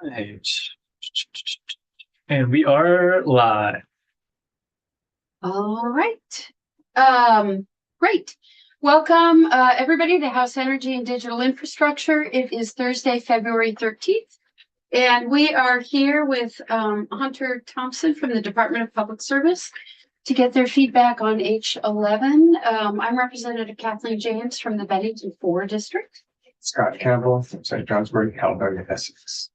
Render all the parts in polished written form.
Right. And we are live. All right. Great. Welcome, everybody to House Energy and Digital Infrastructure. It is Thursday, February 13th, and we are here with Hunter Thompson from the Department of Public Service to get their feedback on H11. I'm Representative Kathleen James from the Bennington 4 District. Scott Campbell from St. Johnsbury, Caledonia, Essex.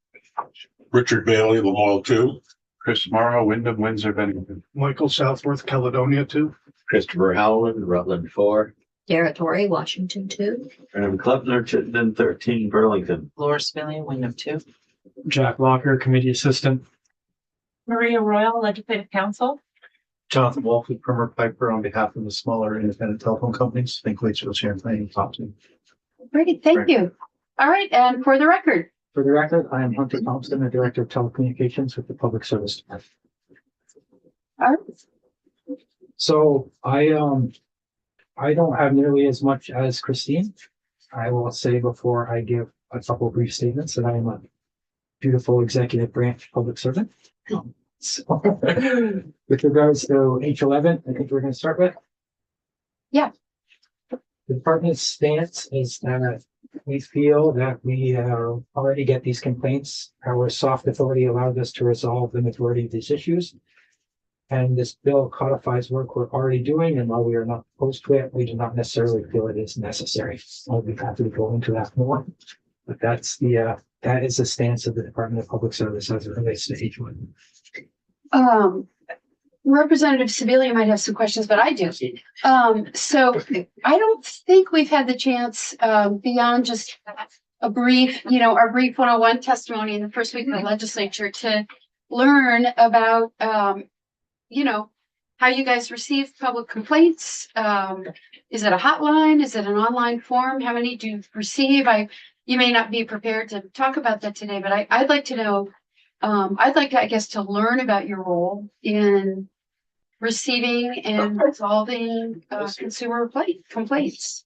Richard Bailey, Lamoille 2. Chris Morrow, Wyndham, Windsor, Bennington. Michael Southworth, Caledonia 2. Christopher Howland, Rutland 4. Garrett Torrey, Washington 2. Aaron Klubner, Chittenden 13, Burlington. Laura Spillian, Wyndham 2. Jack Walker, Committee Assistant. Maria Royal, Legislative Council. Jonathan Wolfe, Primer Piper, on behalf of the smaller independent telephone companies. Think Leitchville, Champlain, Thompson. Great, thank you. All right, and for the record. For the record, I am Hunter Thompson, the Director of Telecommunications with the Public Service Department. All right. So I don't have nearly as much as Christine. I will say before I give a couple of brief statements that I am a beautiful executive branch public servant. So, with regards to H11, I think we're going to start with. Yeah. The department's stance is that we feel that we already get these complaints. Our soft authority allowed us to resolve the majority of these issues. And this bill codifies work we're already doing. And while we are not opposed to it, we do not necessarily feel it is necessary. I'll be happy to go into that more. But that is the stance of the Department of Public Service as it relates to H1. Representative Sebelius might have some questions, but I do. So I don't think we've had the chance, beyond just a brief, our brief 101 testimony in the first week of the legislature to learn about, how you guys receive public complaints. Is it a hotline? Is it an online form? How many do you receive? You may not be prepared to talk about that today, but I'd like to know, I guess, to learn about your role in receiving and resolving consumer complaints.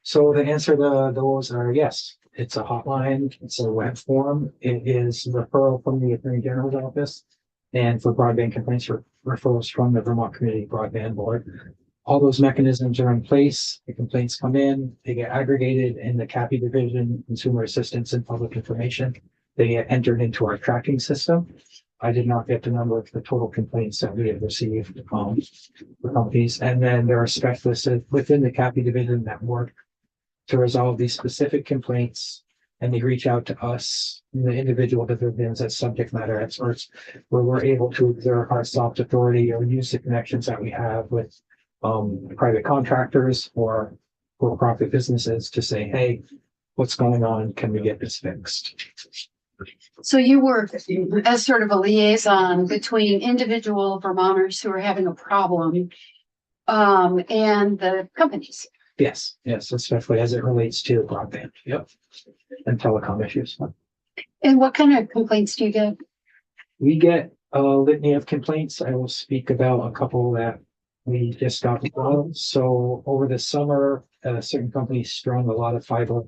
So the answer to those are yes. It's a hotline. It's a web form. It is referral from the Attorney General's office, and for broadband complaints, referrals from the Vermont Community Broadband Board. All those mechanisms are in place. The complaints come in, they get aggregated in the CAPI division, Consumer Assistance and Public Information. They get entered into our tracking system. I did not get the number of the total complaints that we have received for companies. And then there are specialists within the CAPI division that work to resolve these specific complaints. And they reach out to us, the individual divisions as subject matter experts, where we're able to exert our soft authority or use the connections that we have with private contractors or for-profit businesses to say, hey, what's going on? Can we get this fixed? So you work as sort of a liaison between individual Vermonters who are having a problem and the companies. Yes, especially as it relates to broadband. Yep. And telecom issues. And what kind of complaints do you get? We get a litany of complaints. I will speak about a couple that we just got involved. So over the summer, certain companies strung a lot of fiber.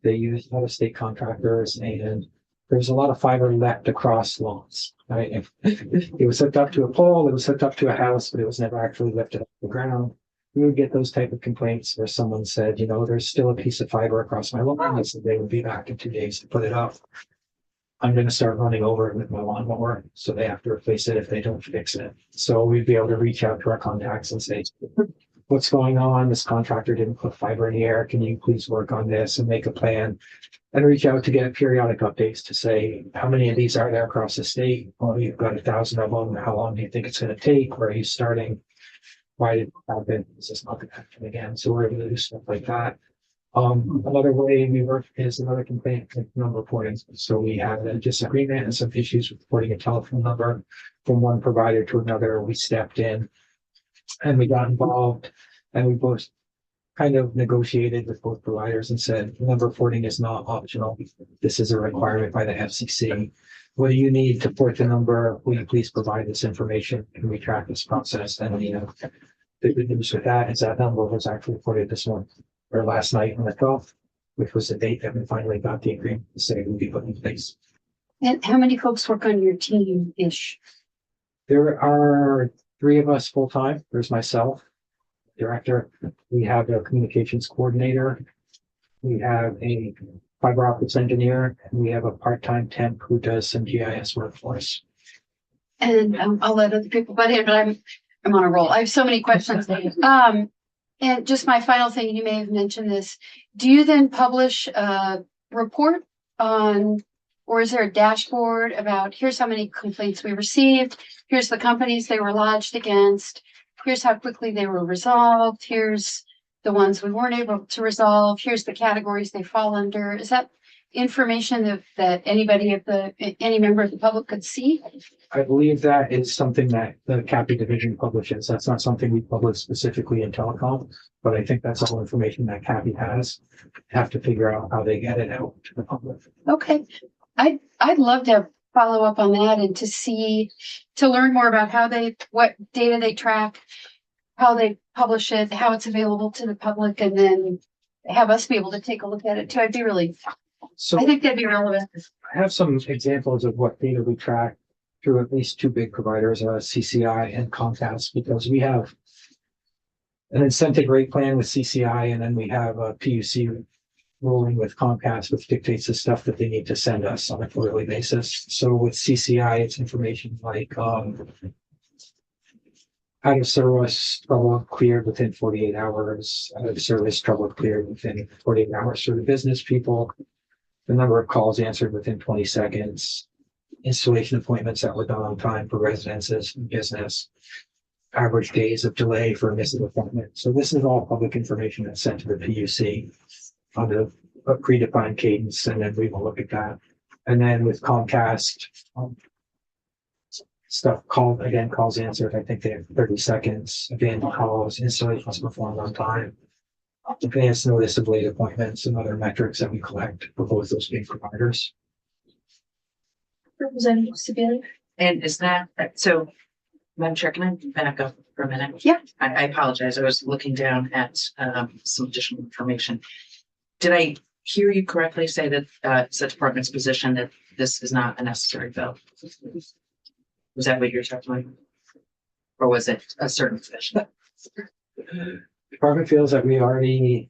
They used out-of-state contractors, and there's a lot of fiber left across lawns. Right? It was hooked up to a pole, it was hooked up to a house, but it was never actually lifted off the ground. We would get those type of complaints where someone said, there's still a piece of fiber across my lawn. I said they would be back in 2 days to put it up. I'm going to start running over it with my lawnmower, so they have to replace it if they don't fix it. So we'd be able to reach out to our contacts and say, what's going on? This contractor didn't put fiber in the air. Can you please work on this and make a plan? And reach out to get periodic updates to say, how many of these are there across the state? Well, you've got 1,000 of them. How long do you think it's going to take? Where are you starting? Why did it happen? Is this not going to happen again? So we're able to do stuff like that. Another way we work is another complaint number reporting. So we had a disagreement and some issues with reporting a telephone number from one provider to another. We stepped in and we got involved, and we both kind of negotiated with both providers and said, number reporting is not optional. This is a requirement by the FCC. What do you need to port the number? Will you please provide this information? Can we track this process? And the good news with that is that number was actually reported this month or last night on the 12th, which was the date that we finally got the agreement to say we'd be put in place. And how many folks work on your team-ish? There are three of us full-time. There's myself, director. We have a communications coordinator. We have a fiber optics engineer, and we have a part-time temp who does some GIS work for us. And I'll let other people butt in, but I'm on a roll. I have so many questions. And just my final thing, you may have mentioned this. Do you then publish a report on, or is there a dashboard about here's how many complaints we received, here's the companies they were lodged against, here's how quickly they were resolved, here's the ones we weren't able to resolve, here's the categories they fall under? Is that information that any member of the public could see? I believe that is something that the CAPI division publishes. That's not something we publish specifically in telecom, but I think that's all information that CAPI has. Have to figure out how they get it out to the public. Okay, I'd love to follow up on that and to learn more about what data they track, how they publish it, how it's available to the public, and then have us be able to take a look at it too. So I think that'd be relevant. I have some examples of what data we track through at least two big providers, CCI and Comcast, because we have an incentive rate plan with CCI, and then we have a PUC rolling with Comcast, which dictates the stuff that they need to send us on a quarterly basis. So with CCI, it's information like out of service trouble cleared within 48 hours, out of service trouble cleared within 48 hours for the business people, the number of calls answered within 20 seconds, installation appointments that were done on time for residences and business, average days of delay for a missing appointment. So this is all public information that's sent to the PUC on a predefined cadence, and then we will look at that. And then with Comcast, stuff calls answered, I think they have 30 seconds, abandoned calls, installations performed on time, advance notice of late appointments, and other metrics that we collect for both those big providers. Representative Sebelius? And is that, so, Madam Chair, can I back up for a minute? Yeah. I apologize. I was looking down at some additional information. Did I hear you correctly say that it's the department's position that this is not a necessary bill? Was that what you're talking about? Or was it a certain position? Department feels that we already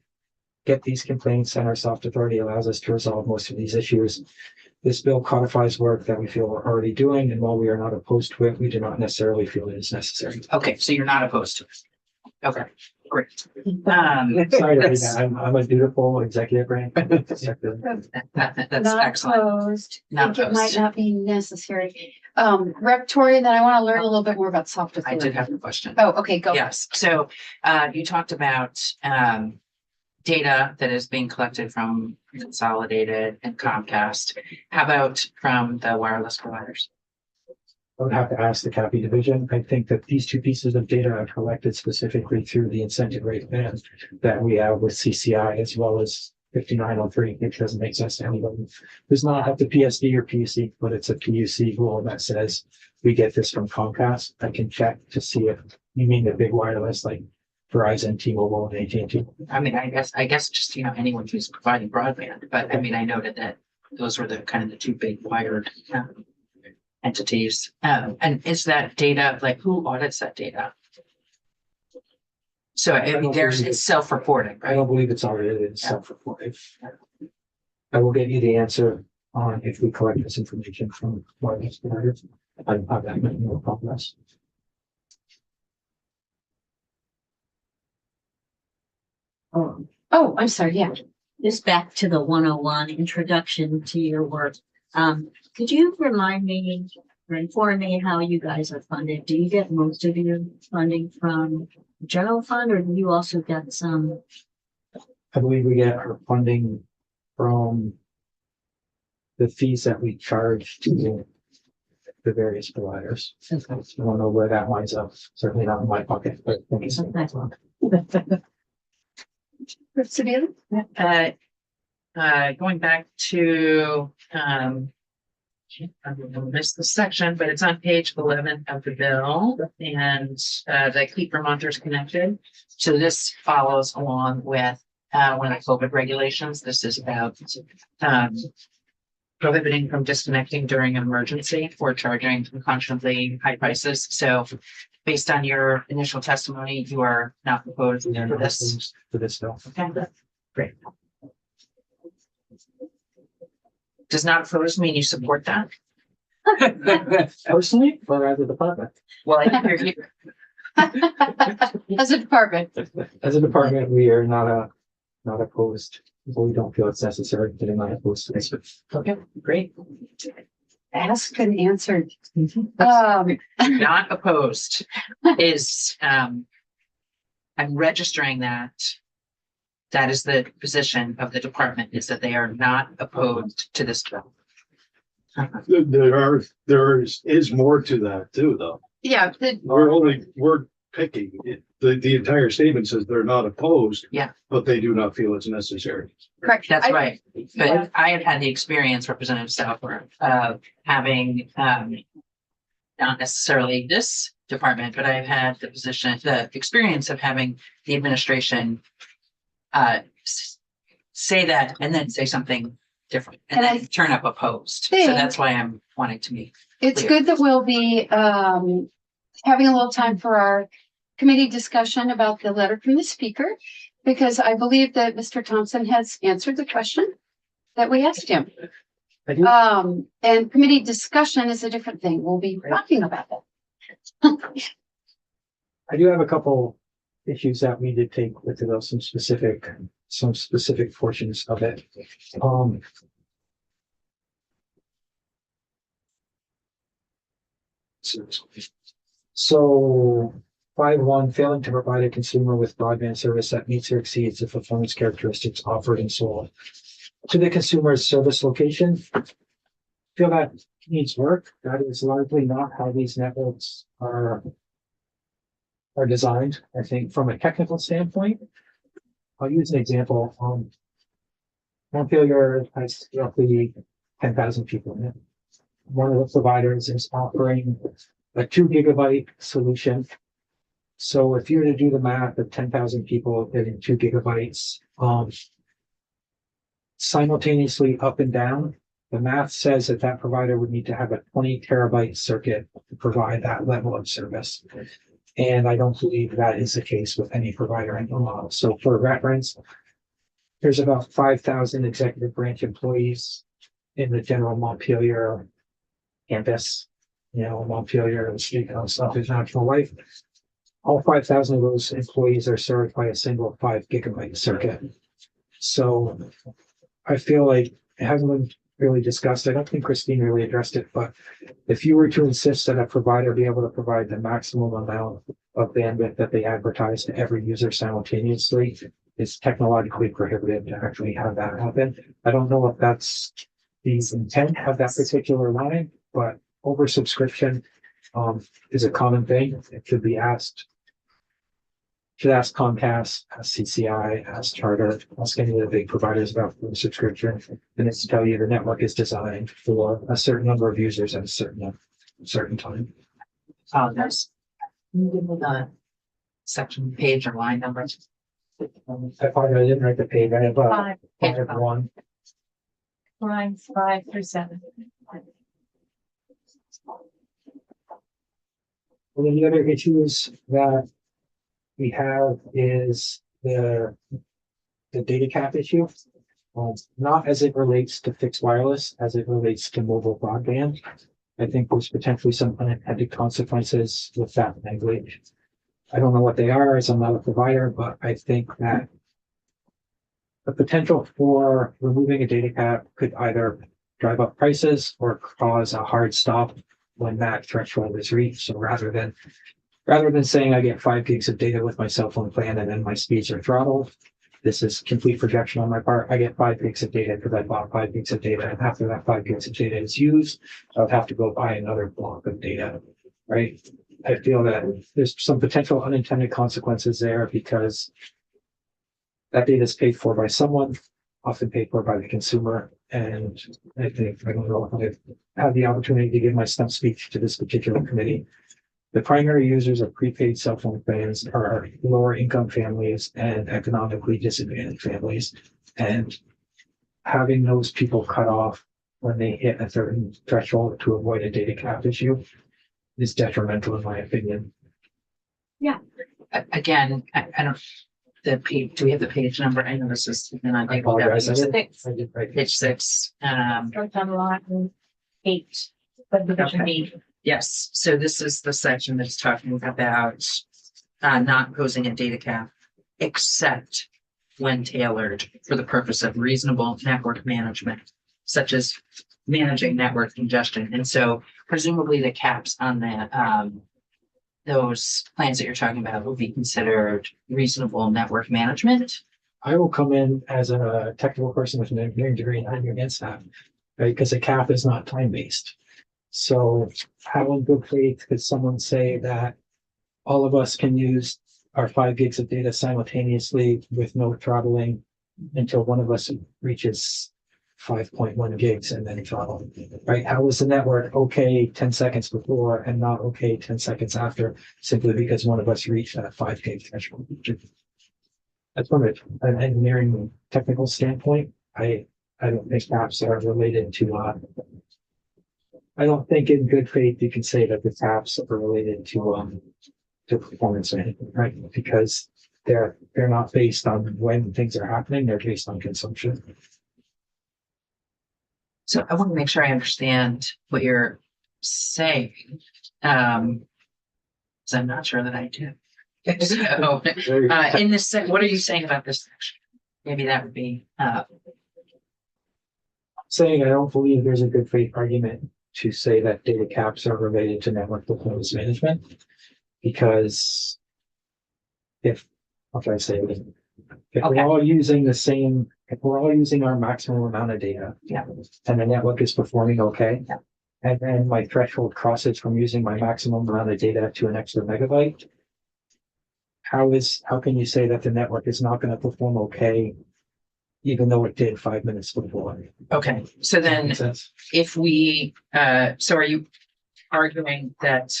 get these complaints, and our soft authority allows us to resolve most of these issues. This bill codifies work that we feel we're already doing, and while we are not opposed to it, we do not necessarily feel it is necessary. Okay, so you're not opposed to it. Okay, great. Sorry to read that. I'm a dutiful executive branch. That's Not excellent. opposed. Not Think it might opposed. not be necessary. Rep Tori, then I want to learn a little bit more about soft I authority. did have a question. Oh, okay, go. Yes, so you talked about data that is being collected from Consolidated and Comcast. How about from the wireless providers? I would have to ask the CAPI division. I think that these two pieces of data are collected specifically through the incentive rate plan that we have with CCI, as well as 5903, which doesn't make sense to anybody who's not at the PSD or PUC, but it's a PUC rule that says we get this from Comcast. I can check to see if you mean the big wireless like Verizon, T-Mobile, and AT&T. I mean, I guess just, anyone who's providing broadband, but I mean, I noted that those were the kind of the two big wired entities. And is that data, like who audits that data? So I mean, it's self-reporting, I right? don't believe it's audited, it's self-reported. I will get you the answer on if we collect this information from wireless providers. I've that no progress. Oh, I'm sorry, yeah. Just back to the 101 introduction to your work. Could you remind me or inform me how you guys are funded? Do you get most of your funding from the general fund, or do you also get some? I believe we get our funding from the fees that we charge to the various providers. I don't know where that winds up, certainly not in my pocket, but I think it's in that one. Rep Sebelius? Going back to, I missed the section, but it's on page 11 of the bill, and the Keep Vermonters Connected. So this follows along with one of the COVID regulations. This is about prohibiting from disconnecting during an emergency or charging unconscionably high prices. So based on your initial testimony, you are not opposed We are to not this. opposed to this bill. Okay, great. Does not oppose mean you support that? Personally, or as a department? Well, I think you're here. As a department. As a department, we are not opposed, but we don't feel it's necessary, but I'm not opposed to this. Okay, great. Asked and answered. Not opposed is, I'm registering that. That is the position of the department, is that they are not opposed to this bill. There is more to that too, though. Yeah, We're picking it. The entire statement says they're not opposed. Yeah. But they do not feel it's necessary. correct. That's right. Yeah. But I have had the experience, Representative Southworth, of having, not necessarily this department, but I've had the experience of having the administration say that and then say something different and And then turn up opposed. So think- that's why I'm wanting to meet. It's Clear. good that we'll be having a little time for our committee discussion about the letter from the speaker, because I believe that Mr. Thompson has answered the question that we asked him. I do. And committee discussion is a different thing. We'll be talking about that. I do have a couple issues that we did take with it, though, some specific portions of it. So 5.1, failing to provide a consumer with broadband service that meets or exceeds the performance characteristics offered and sold to the consumer's service location. Feel that needs work. That is largely not how these networks are designed. I think from a technical standpoint, I'll use an example. Montpelier has roughly 10,000 people in it. One of the providers is offering a 2 gigabyte solution. So if you were to do the math of 10,000 people getting 2 gigabytes, simultaneously up and down, the math says that that provider would need to have a 20 terabyte circuit to provide that level of service. And I don't believe that is the case with any provider in the model. So for reference, there's about 5,000 executive branch employees in the general Montpelier campus. Montpelier and Street stuff is Natural Life. All 5,000 of those employees are served by a single 5 gigabyte circuit. So I feel like it hasn't been really discussed. I don't think Christine really addressed it, but if you were to insist that a provider be able to provide the maximum amount of bandwidth that they advertise to every user simultaneously, it's technologically prohibitive to actually have that happen. I don't know if that's the intent of that particular line, but oversubscription is a common thing. It should be asked. Should ask Comcast, ask CCI, ask Charter, ask any of the big providers about the subscription. And it's to tell you the network is designed for a certain number of users at a certain time. There's can you give me the section, page, or line number. I probably didn't write the page. I have Page 1. Lines 5 through 7. One of the other issues that we have is the data cap issue. Not as it relates to fixed wireless, as it relates to mobile broadband. I think there's potentially some unintended consequences with that language. I don't know what they are, as I'm not a provider, but I think that the potential for removing a data cap could either drive up prices or cause a hard stop when that threshold is reached. So rather than saying I get 5 gigs of data with my cell phone plan and then my speeds are throttled, this is complete projection on my part. I get 5 gigs of data because I bought 5 gigs of data. And after that 5 gigs of data is used, I would have to go buy another block of data, right? I feel that there's some potential unintended consequences there because that data is paid for by someone, often paid for by the consumer. And I don't know if I've had the opportunity to give my stump speech to this particular committee. The primary users of prepaid cell phone plans are lower income families and economically disadvantaged families. And having those people cut off when they hit a certain threshold to avoid a data cap issue is detrimental in my opinion. Again, I don't, the page, do we have the page number? I know this is. And I apologize. I Six. did write Page 6, Starts on line 8, but division Okay. 8. yes, so this is the section that's talking about not posing a data cap, except when tailored for the purpose of reasonable network management, such as managing network congestion. And so presumably the caps on the those plans that you're talking about will be considered reasonable network management. I will come in as a technical person with an engineering degree and I'm against that, right? Because a cap is not time-based. So how in good faith could someone say that all of us can use our 5 gigs of data simultaneously with no throttling until one of us reaches 5.1 gigs and then throttle, right? How is the network okay 10 seconds before and not okay 10 seconds after simply because one of us reached that 5 gig threshold? That's from an engineering technical standpoint. I don't think caps are related to, I don't think in good faith you can say that the caps are related to performance or anything, right? Because they're not based on when things are happening, they're based on consumption. So I want to make sure I understand what you're saying. So I'm not sure that I do. So, in this, what are you saying about this section? Maybe that would be, Saying I don't believe there's a good faith argument to say that data caps are related to network performance management. Because how can I say it? If Okay. we're all using if we're all using our maximum amount of data. Yeah. And the network is performing okay. Yeah. And then my threshold crosses from using my maximum amount of data to an extra megabyte. How can you say that the network is not going to perform okay, even though it did 5 minutes before? okay, so then Makes sense? if we, so are you arguing that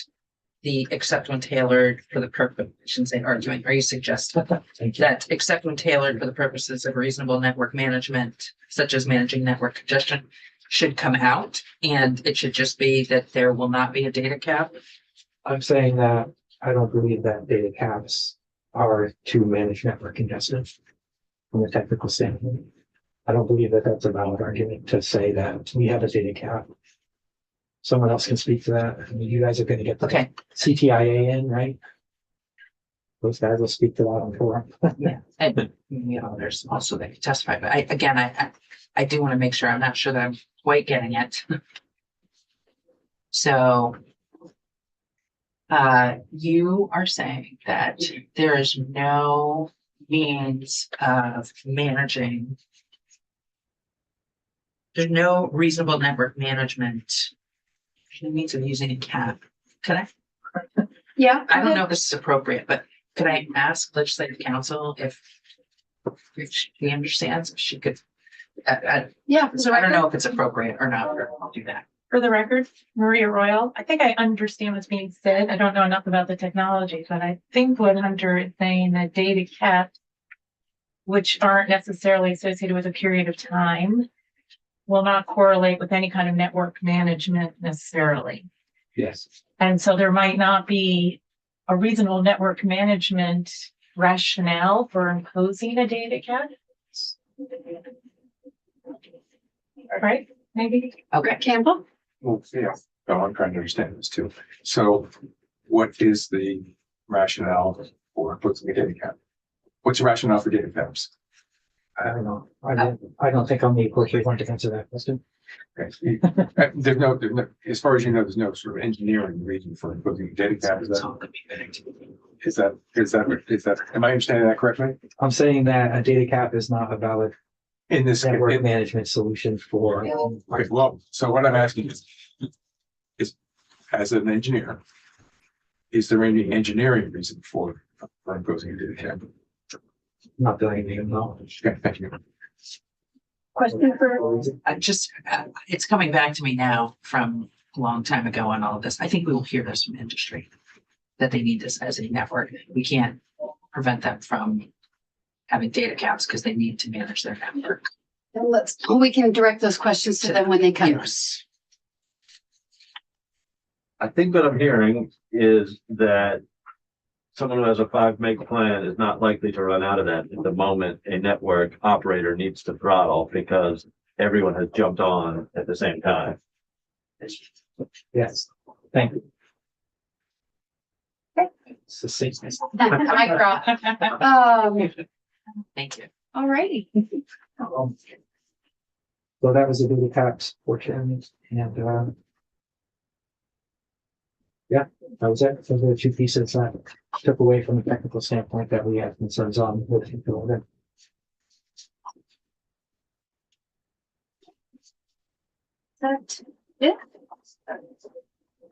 the except when tailored for the purpose, I shouldn't say arguing, are you suggesting Thank you. that except when tailored for the purposes of reasonable network management, such as managing network congestion, should come out, and it should just be that there will not be a data cap? I'm saying that I don't believe that data caps are to manage network congestion from a technical standpoint. I don't believe that that's a valid argument to say that we have a data cap. Someone else can speak to that. I mean, you guys are going to get the Okay, CTIA in, right? Those guys will speak to that on forum. yeah, and there's also they can testify, but I do want to make sure, I'm not sure that I'm quite getting it. So you are saying that there is no means of managing. There's no reasonable network management means of using a cap. Can I? Yeah. I don't know if this is appropriate, but could I ask legislative counsel if she understands, if she could? Yeah. So I don't know if it's appropriate or not, or I'll do that. For the record, Maria Royal, I think I understand what's being said. I don't know enough about the technology, but I think what Hunter is saying that data caps, which aren't necessarily associated with a period of time, will not correlate with any kind of network management necessarily. Yes. And so there might not be a reasonable network management rationale for imposing a data cap. Right? Maybe. Okay. Campbell? Well, yeah, no, I'm trying to understand this too. So what is the rationale for putting a data cap? What's the rationale for data caps? I don't know. I don't think I'm the appropriate one to answer that question. Okay. There's no, as far as you know, there's no sort of engineering reason for putting a data cap. Is that, am I understanding that correctly? I'm saying that a data cap is not a valid In this, network management solution for. okay, well, so what I'm asking is as an engineer, is there any engineering reason for imposing a data cap? Not doing anything, no. Okay, thank you. Question for, It's coming back to me now from a long time ago on all of this. I think we will hear this from industry, that they need this as a network. We can't prevent them from having data caps because they need to manage their network. And we can direct those questions to them when they come. Yes. I think what I'm hearing is that someone who has a 5 meg plan is not likely to run out of that at the moment a network operator needs to throttle because everyone has jumped on at the same time. Yes, thank you. Okay. Succinctness. Mic drop. Thank you. All righty. So that was a data tax portion and, yeah, that was it. Those are the two pieces that took away from the technical standpoint that we had concerns on with the building. That's it.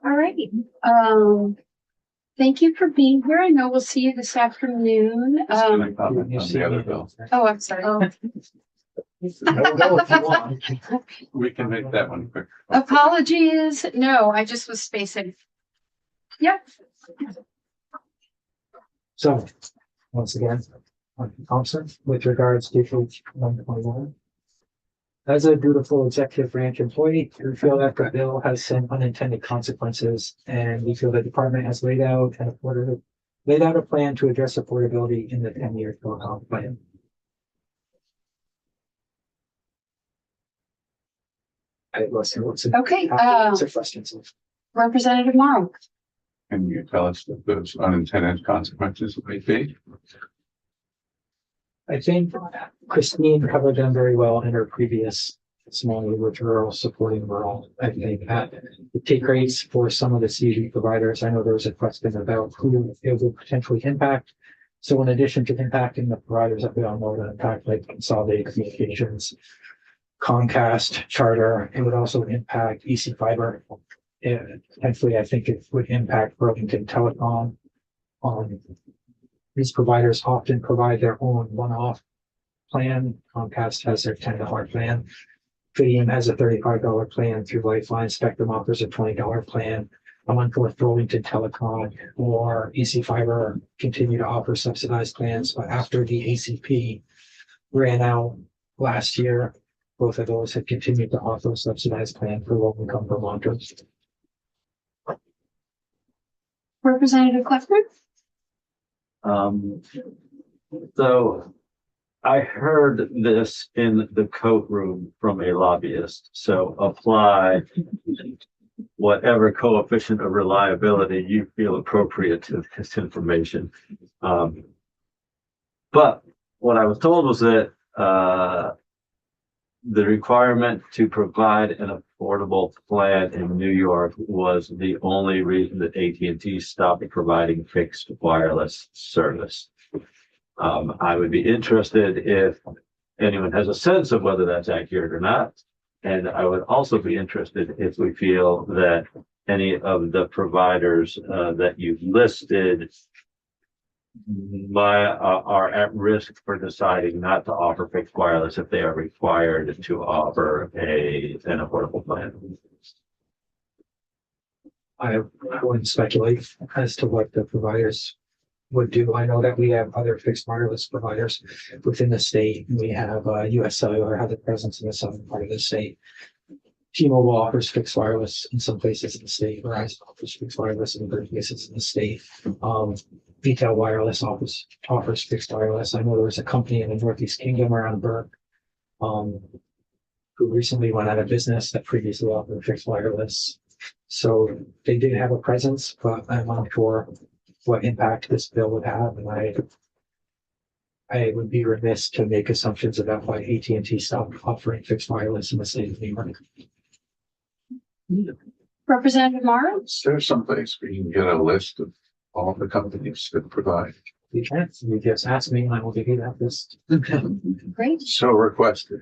All righty. Thank you for being here. I know we'll see you this afternoon. Can I comment on the other bill? Oh, I'm sorry. No, no, if you want. We can make that one quick. Apologies. No, I just was spacing. Yep. So, once again, Thompson, with regards to page 121. As a dutiful executive branch employee, we feel that the bill has some unintended consequences, and we feel the department has laid out a plan to address affordability in the 10-year telecom plan. Okay, Answer questions. Representative Morrow. Can you tell us what those unintended consequences might be? I think Christine covered them very well in her previous small with rural supporting rural. I think that the take rates for some of the CUD providers, I know there was a question about who it would potentially impact. So in addition to impacting the providers that we all know that impact like Consolidated Communications, Comcast, Charter, it would also impact EC Fiber. And potentially, I think it would impact Burlington Telecom. These providers often provide their own one-off plan. Comcast has their $10 plan. Fidium has a $35 plan through Lifeline. Spectrum offers a $20 plan. A month with Burlington Telecom or EC Fiber continue to offer subsidized plans, but after the ACP ran out last year, both of those have continued to offer a subsidized plan for low-income Vermonters. Representative Clifford. So I heard this in the coat room from a lobbyist. So apply whatever coefficient of reliability you feel appropriate to this information. But what I was told was that the requirement to provide an affordable plan in New York was the only reason that AT&T stopped providing fixed wireless service. I would be interested if anyone has a sense of whether that's accurate or not. And I would also be interested if we feel that any of the providers that you've listed are at risk for deciding not to offer fixed wireless if they are required to offer an affordable plan. I wouldn't speculate as to what the providers would do. I know that we have other fixed wireless providers within the state. We have US Cellular has a presence in the southern part of the state. T-Mobile offers fixed wireless in some places in the state. Verizon offers fixed wireless in other places in the state. VTEL Wireless offers fixed wireless. I know there was a company in the Northeast Kingdom around Burke, who recently went out of business that previously offered fixed wireless. So they did have a presence, but I'm unsure what impact this bill would have. And I would be remiss to make assumptions about why AT&T stopped offering fixed wireless in the state of New York. Representative Morrow. Is there someplace where you can get a list of all the companies that provide? You can, you just ask me and I will give you that list. Great. So requested.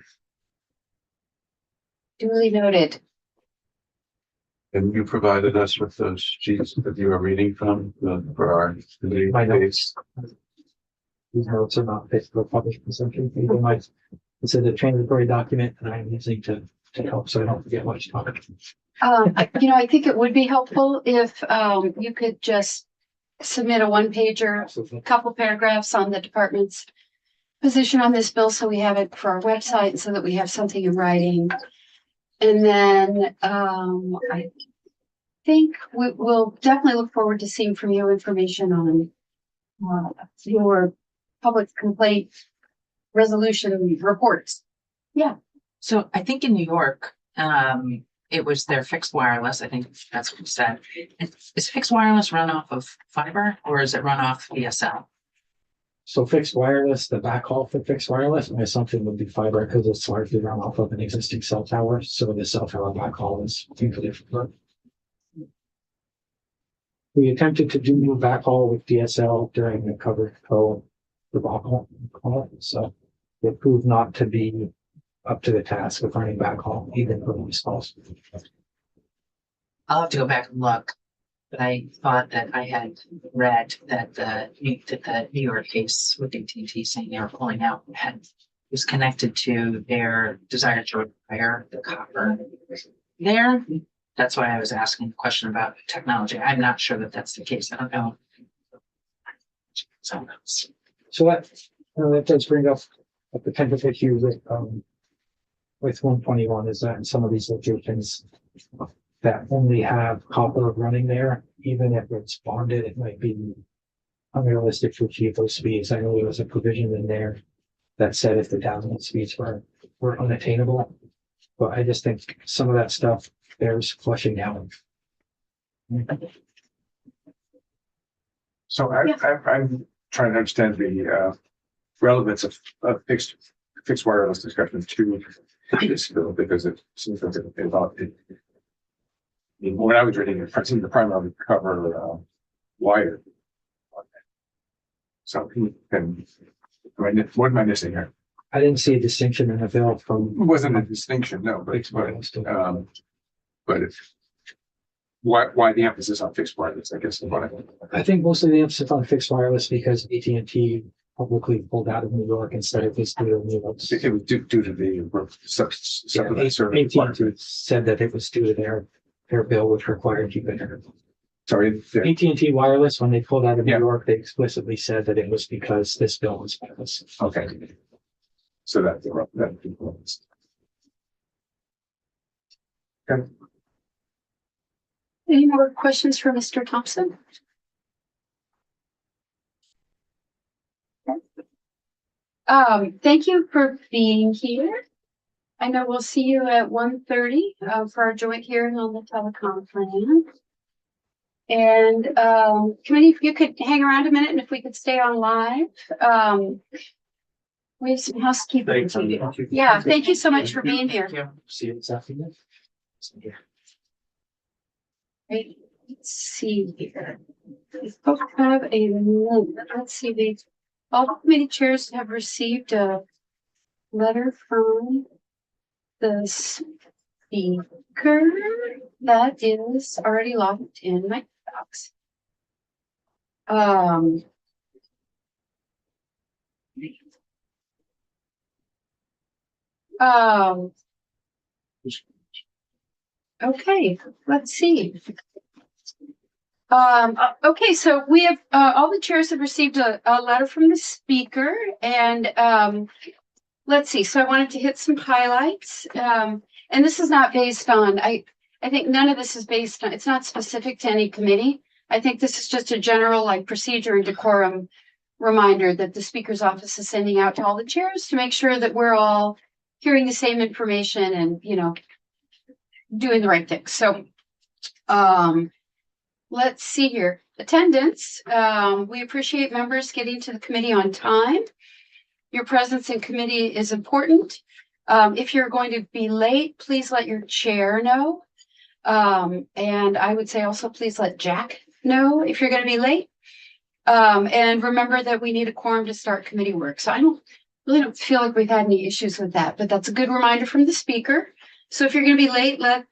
Duly noted. And you provided us with those sheets that you are reading from for our. My notes. These notes are not fit for public consumption. It's a transitory document that I'm using to help so I don't forget what you're talking. I think it would be helpful if you could just submit a one-pager, Absolutely. couple paragraphs on the department's position on this bill, so we have it for our website, so that we have something in writing. And then, I think we will definitely look forward to seeing from you information on your public complaint resolution reports. So I think in New York, it was their fixed wireless. I think that's what you said. Is fixed wireless run off of fiber or is it run off VSL? So fixed wireless, the backhaul for fixed wireless, my assumption would be fiber because it's largely run off of an existing cell tower. So the cell tower backhaul is usually fiber. We attempted to do new backhaul with DSL during the covered co debacle, so it proved not to be up to the task of running backhaul, even for these calls. I'll have to go back and look. But I thought that I had read that the New York case with AT&T saying they were pulling out was connected to their desire to require the copper there. That's why I was asking the question about technology. I'm not sure that that's the case. I don't know. So that does bring up a potential issue with 121 is that in some of these locations that only have copper running there, even if it's bonded, it might be unrealistic to achieve those speeds. I know there was a provision in there that said if the download speeds were unattainable, but I just think some of that stuff bears flushing out. So I'm trying to understand the relevance of fixed wireless discussion to this bill because it seems like it about it. I mean, when I was reading it, I seemed to primarily cover wire. So, what am I missing here? I didn't see a distinction in the bill from. It wasn't a distinction, no, but why the emphasis on fixed wireless? I guess is what I think mostly the emphasis on fixed wireless because AT&T publicly pulled out of New York instead of this deal in New York. it was due to the supplemental service. AT&T said that it was due to their bill, which required you to. Sorry, AT&T Wireless, when they pulled out of New Yeah. York, they explicitly said that it was because this bill was passed. okay. So that. Okay. Any more questions for Mr. Thompson? Thank you for being here. I know we'll see you at 1:30 for our joint hearing on the telecom plan. And committee, if you could hang around a minute and if we could stay on live. We have some housekeeping. Yeah, thank you so much for being here. Thank you. See you this afternoon. Right, let's see here. We both have a moment. Let's see, all the committee chairs have received a letter from the speaker that is already logged in my box. Okay, let's see. Okay, so we have, all the chairs have received a letter from the speaker and, let's see. So I wanted to hit some highlights. And this is not based on, I think none of this is based on, it's not specific to any committee. I think this is just a general like procedure and decorum reminder that the speaker's office is sending out to all the chairs to make sure that we're all hearing the same information and, doing the right thing. So, let's see here. Attendance. We appreciate members getting to the committee on time. Your presence in committee is important. If you're going to be late, please let your chair know. And I would say also please let Jack know if you're going to be late. And remember that we need a quorum to start committee work. So I really don't feel like we've had any issues with that, but that's a good reminder from the speaker. So if you're going to be late, let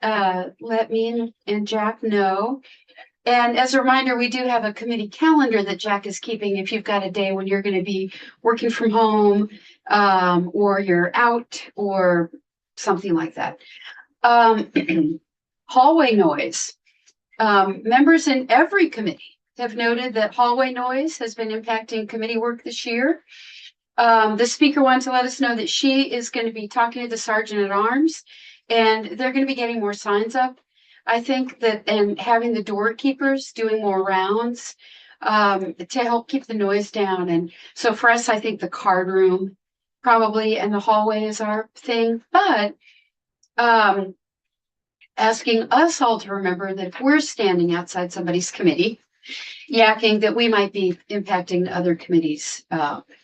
me and Jack know. And as a reminder, we do have a committee calendar that Jack is keeping if you've got a day when you're going to be working from home, or you're out or something like that. Hallway noise. Members in every committee have noted that hallway noise has been impacting committee work this year. The speaker wanted to let us know that she is going to be talking to the sergeant at arms, and they're going to be getting more signs up. I think that, and having the doorkeepers doing more rounds to help keep the noise down. And so for us, I think the card room probably and the hallway is our thing. But asking us all to remember that if we're standing outside somebody's committee, yakking, that we might be impacting other committees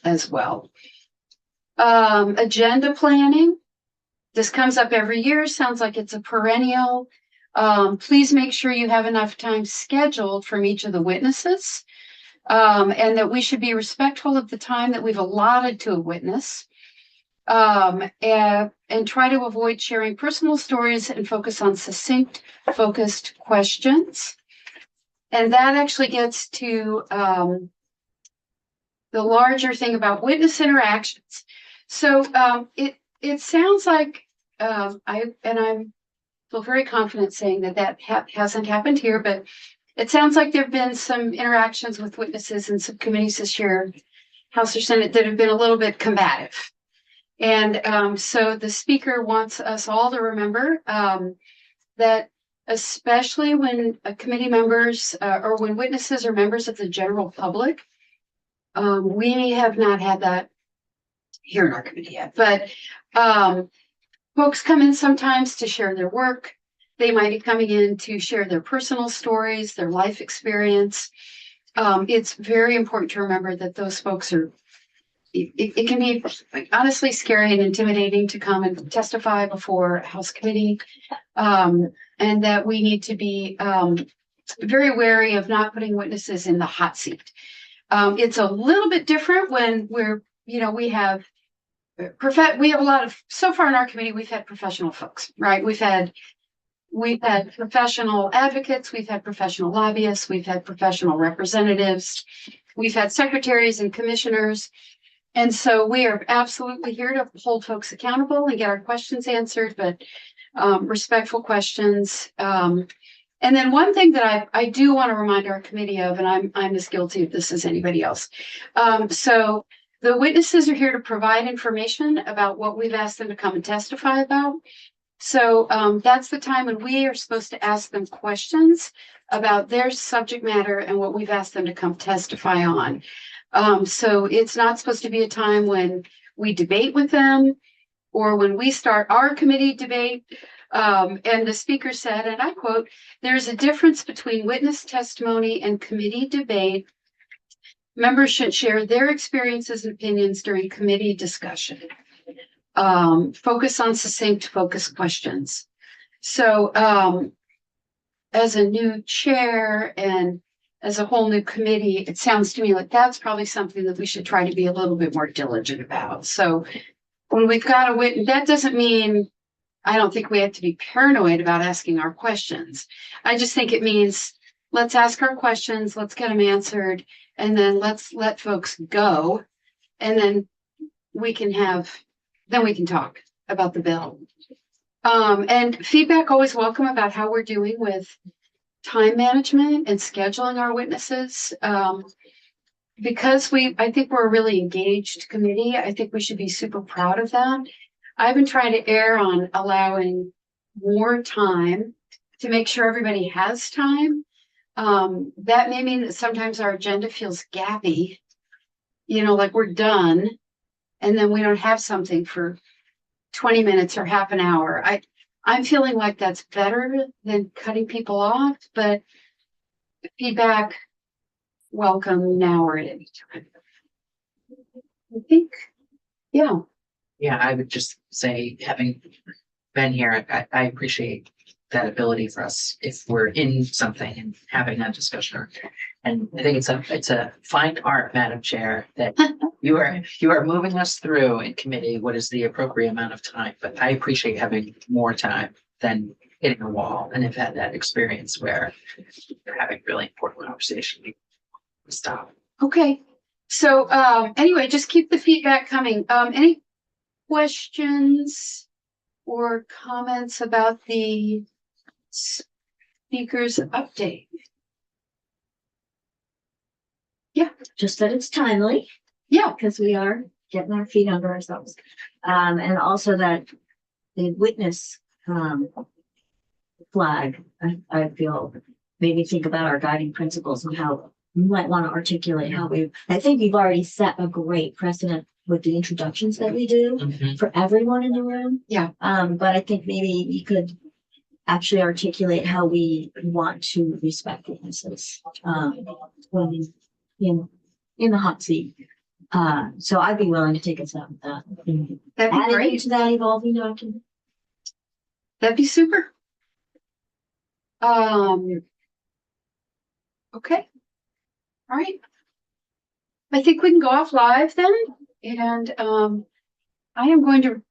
as well. Agenda planning. This comes up every year. Sounds like it's a perennial. Please make sure you have enough time scheduled from each of the witnesses, and that we should be respectful of the time that we've allotted to a witness, and try to avoid sharing personal stories and focus on succinct, focused questions. And that actually gets to the larger thing about witness interactions. So it sounds like I'm feel very confident saying that hasn't happened here, but it sounds like there've been some interactions with witnesses and subcommittees this year, House or Senate, that have been a little bit combative. And so the speaker wants us all to remember that especially when committee members or when witnesses are members of the general public, we have not had that here in our committee yet, but folks come in sometimes to share their work. They might be coming in to share their personal stories, their life experience. It's very important to remember that those folks are, it can be honestly scary and intimidating to come and testify before a House committee. And that we need to be very wary of not putting witnesses in the hot seat. It's a little bit different when we have a lot of, so far in our committee, we've had professional folks, right? We've had professional advocates, we've had professional lobbyists, we've had professional representatives, we've had secretaries and commissioners. And so we are absolutely here to hold folks accountable and get our questions answered, but respectful questions. And then one thing that I do want to remind our committee of, and I'm as guilty of this as anybody else. So the witnesses are here to provide information about what we've asked them to come and testify about. So that's the time when we are supposed to ask them questions about their subject matter and what we've asked them to come testify on. So it's not supposed to be a time when we debate with them or when we start our committee debate. And the speaker said, and I quote, "There's a difference between witness testimony and committee debate. Members should share their experiences and opinions during committee discussion. Focus on succinct, focused questions." So as a new chair and as a whole new committee, it sounds to me like that's probably something that we should try to be a little bit more diligent about. So when we've got a witness, that doesn't mean I don't think we have to be paranoid about asking our questions. I just think it means let's ask our questions, let's get them answered, and then let's let folks go. And then we can talk about the bill. And feedback always welcome about how we're doing with time management and scheduling our witnesses. Because I think we're a really engaged committee. I think we should be super proud of that. I've been trying to err on allowing more time to make sure everybody has time. That may mean that sometimes our agenda feels gappy, like we're done, and then we don't have something for 20 minutes or half an hour. I'm feeling like that's better than cutting people off, but feedback welcome now or at any time. I think, yeah. Yeah, I would just say, having been here, I appreciate that ability for us if we're in something and having that discussion. And I think it's a fine art, Madam Chair, that you are moving us through in committee what is the appropriate amount of time. But I appreciate having more time than hitting a wall, and have had that experience where you're having really important conversation. Stop. Okay. So anyway, just keep the feedback coming. Any questions or comments about the speaker's update? Just that it's timely. Yeah. Because we are getting our feet under ourselves. And also that the witness, flag, I feel, maybe think about our guiding principles and how we might want to articulate how I think we've already set a great precedent with the introductions that we do Mhm. for everyone in the room. Yeah. But I think maybe we could actually articulate how we want to respect witnesses, when in the hot seat. So I'd be willing to take a step with that. That'd Add be it great. into that evolving document. That'd be super. Okay. All right. I think we can go off live then. And I am going to